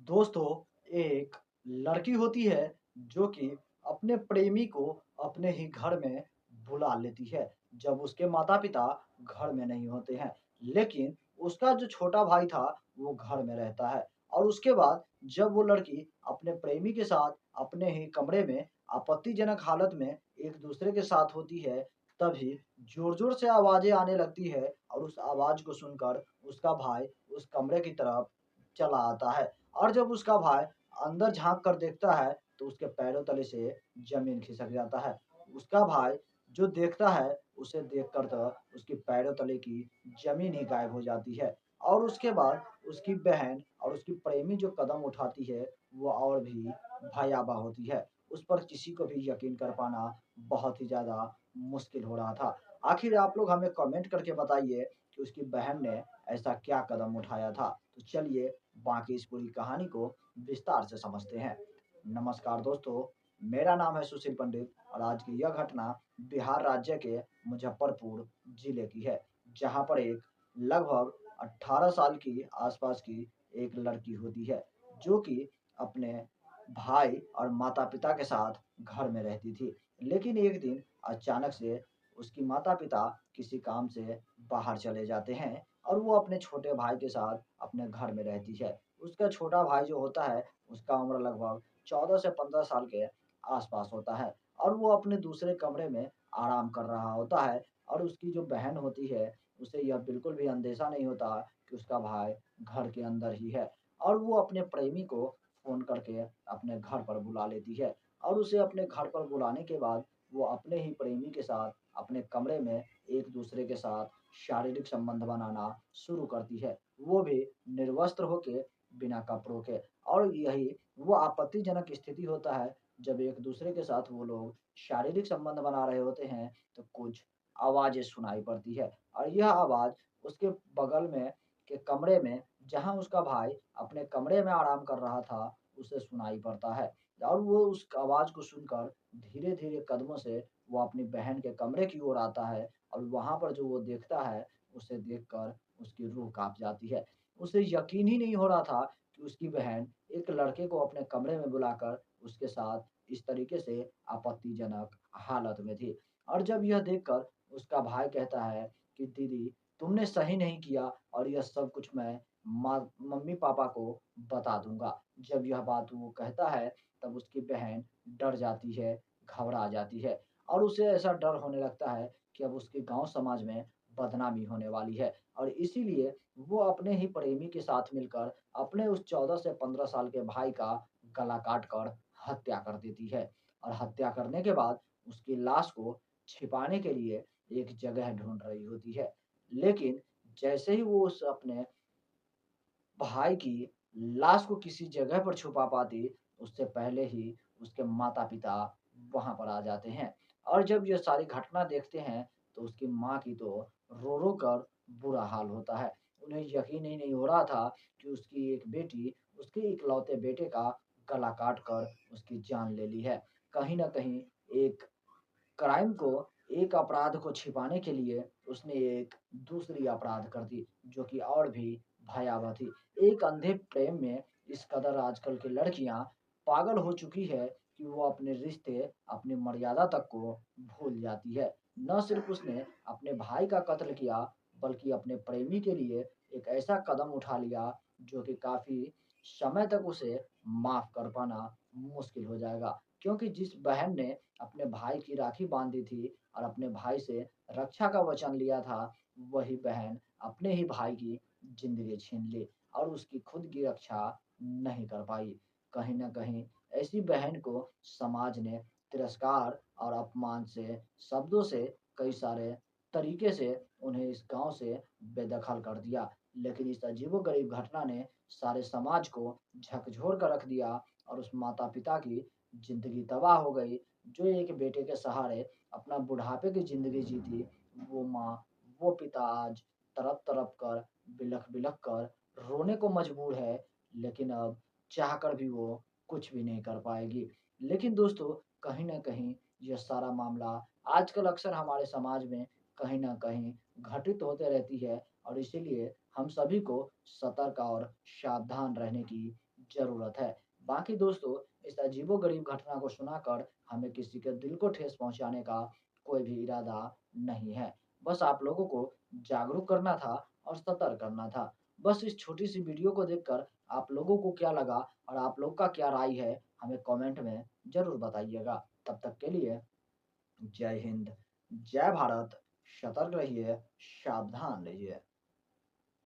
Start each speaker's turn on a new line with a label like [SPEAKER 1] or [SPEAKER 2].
[SPEAKER 1] दोस्तों, एक लड़की होती है जो कि अपने प्रेमी को अपने ही घर में बुला लेती है जब उसके माता-पिता घर में नहीं होते हैं। लेकिन उसका जो छोटा भाई था वो घर में रहता है और उसके बाद जब वो लड़की अपने प्रेमी के साथ अपने ही कमरे में आपत्तिजनक हालत में एक-दूसरे के साथ होती है, तभी ज़ोर-ज़ोर से आवाज़ें आने लगती है और उस आवाज़ को सुनकर उसका भाई उस कमरे की तरफ चला आता है। और जब उसका भाई अंदर झाँक कर देखता है, तो उसके पैरों तले से ज़मीन खिसक जाता है। उसका भाई जो देखता है, उसे देखकर तो उसके पैरों तले की ज़मीन ही गायब हो जाती है और उसके बाद उसकी बहन और उसकी प्रेमी जो कदम उठाती है, वो और भी भयावह होती है। उस पर किसी को भी यकीन कर पाना बहुत ही ज़्यादा मुश्किल हो रहा था। आखिर आप लोग हमें कमेंट करके बताइए कि उसकी बहन ने ऐसा क्या कदम उठाया था? तो चलिए बाकी इस पूरी कहानी को विस्तार से समझते हैं। नमस्कार दोस्तों, मेरा नाम है सुशील पंडित और आज की यह घटना बिहार राज्य के मुजफ्फरपुर जिले की है, जहाँ पर एक लगभग 18 साल की आसपास की एक लड़की होती है, जो कि अपने भाई और माता-पिता के साथ घर में रहती थी। लेकिन एक दिन अचानक से उसकी माता-पिता किसी काम से बाहर चले जाते हैं और वो अपने छोटे भाई के साथ अपने घर में रहती है। उसका छोटा भाई जो होता है, उसका उम्र लगभग 14 से 15 साल के आस-पास होता है और वो अपने दूसरे कमरे में आराम कर रहा होता है और उसकी जो बहन होती है, उसे यह बिल्कुल भी अंदेशा नहीं होता कि उसका भाई घर के अंदर ही है और वो अपने प्रेमी को फ़ोन करके अपने घर पर बुला लेती है और उसे अपने घर पर बुलाने के बाद वो अपने ही प्रेमी के साथ अपने कमरे में एक-दूसरे के साथ शारीरिक संबंध बनाना शुरू करती है। वो भी निर्वस्त्र होके, बिना कपड़ों के और यही वो आपत्तिजनक स्थिति होता है, जब एक-दूसरे के साथ वो लोग शारीरिक संबंध बना रहे होते हैं, तो कुछ आवाज़ें सुनाई पड़ती है और यह आवाज़ उसके बगल में के कमरे में, जहाँ उसका भाई अपने कमरे में आराम कर रहा था, उसे सुनाई पड़ता है और वो उस आवाज़ को सुनकर धीरे-धीरे कदमों से वो अपनी बहन के कमरे की ओर आता है और वहाँ पर जो वो देखता है, उसे देखकर उसकी रूह काँप जाती है। उसे यकीन ही नहीं हो रहा था कि उसकी बहन एक लड़के को अपने कमरे में बुलाकर उसके साथ इस तरीके से आपत्तिजनक हालत में थी। और जब यह देखकर उसका भाई कहता है कि दीदी, तुमने सही नहीं किया और यह सब कुछ मैं माँ मम्मी-पापा को बता दूँगा। जब यह बात वो कहता है, तब उसकी बहन डर जाती है, घबरा जाती है और उसे ऐसा डर होने लगता है कि अब उसके गाँव समाज में बदनामी होने वाली है और इसीलिए वो अपने ही प्रेमी के साथ मिलकर अपने उस 14 से 15 साल के भाई का गला काट कर हत्या कर देती है और हत्या करने के बाद उसकी लाश को छिपाने के लिए एक जगह ढूँढ रही होती है। लेकिन जैसे ही वो उस अपने भाई की लाश को किसी जगह पर छुपा पाती, उससे पहले ही उसके माता-पिता वहाँ पर आ जाते हैं और जब ये सारी घटना देखते हैं, तो उसकी माँ की तो रो-रो कर बुरा हाल होता है। उन्हें यकीन ही नहीं हो रहा था कि उसकी एक बेटी, उसके इकलौते बेटे का गला काट कर उसकी जान ले ली है। कहीं न कहीं एक क्राइम को, एक अपराध को छिपाने के लिए उसने एक दूसरी अपराध कर दी, जो कि और भी भयावह थी। एक अंधे प्रेम में इस कदर आजकल की लड़कियाँ पागल हो चुकी है कि वो अपने रिश्ते, अपनी मर्यादा तक को भूल जाती है। न सिर्फ़ उसने अपने भाई का कत्ल किया, बल्कि अपने प्रेमी के लिए एक ऐसा कदम उठा लिया, जो कि काफ़ी समय तक उसे माफ़ कर पाना मुश्किल हो जाएगा। क्योंकि जिस बहन ने अपने भाई की राखी बाँधी थी और अपने भाई से रक्षा का वचन लिया था, वही बहन अपने ही भाई की ज़िंदगी छीन ली और उसकी खुद की रक्षा नहीं कर पाई। कहीं न कहीं ऐसी बहन को समाज ने तिरस्कार और अपमान से, शब्दों से, कई सारे तरीके से उन्हें इस गाँव से बेदखल कर दिया। लेकिन इस अजीबो-गरीब घटना ने सारे समाज को झकझोर कर रख दिया और उस माता-पिता की ज़िंदगी तबाह हो गई, जो एक बेटे के सहारे अपना बुढ़ापे की ज़िंदगी जी थी, वो माँ, वो पिता आज तड़प-तड़प कर, बिलख-बिलख कर रोने को मजबूर है, लेकिन अब चाहकर भी वो कुछ भी नहीं कर पाएगी। लेकिन दोस्तों, कहीं न कहीं ये सारा मामला आजकल अक्सर हमारे समाज में कहीं न कहीं घटित होते रहती है और इसीलिए हम सभी को सतर्क और सावधान रहने की ज़रूरत है। बाकी दोस्तों, इस अजीबो-गरीब घटना को सुनाकर हमें किसी के दिल को ठेस पहुँचाने का कोई भी इरादा नहीं है। बस आप लोगों को जागरूक करना था और सतर्क करना था। बस इस छोटी-सी वीडियो को देखकर आप लोगों को क्या लगा और आप लोग का क्या राय है, हमें कमेंट में ज़रूर बताइएगा। तब तक के लिए जय हिंद, जय भारत, सतर्क रहिए, सावधान रहिए।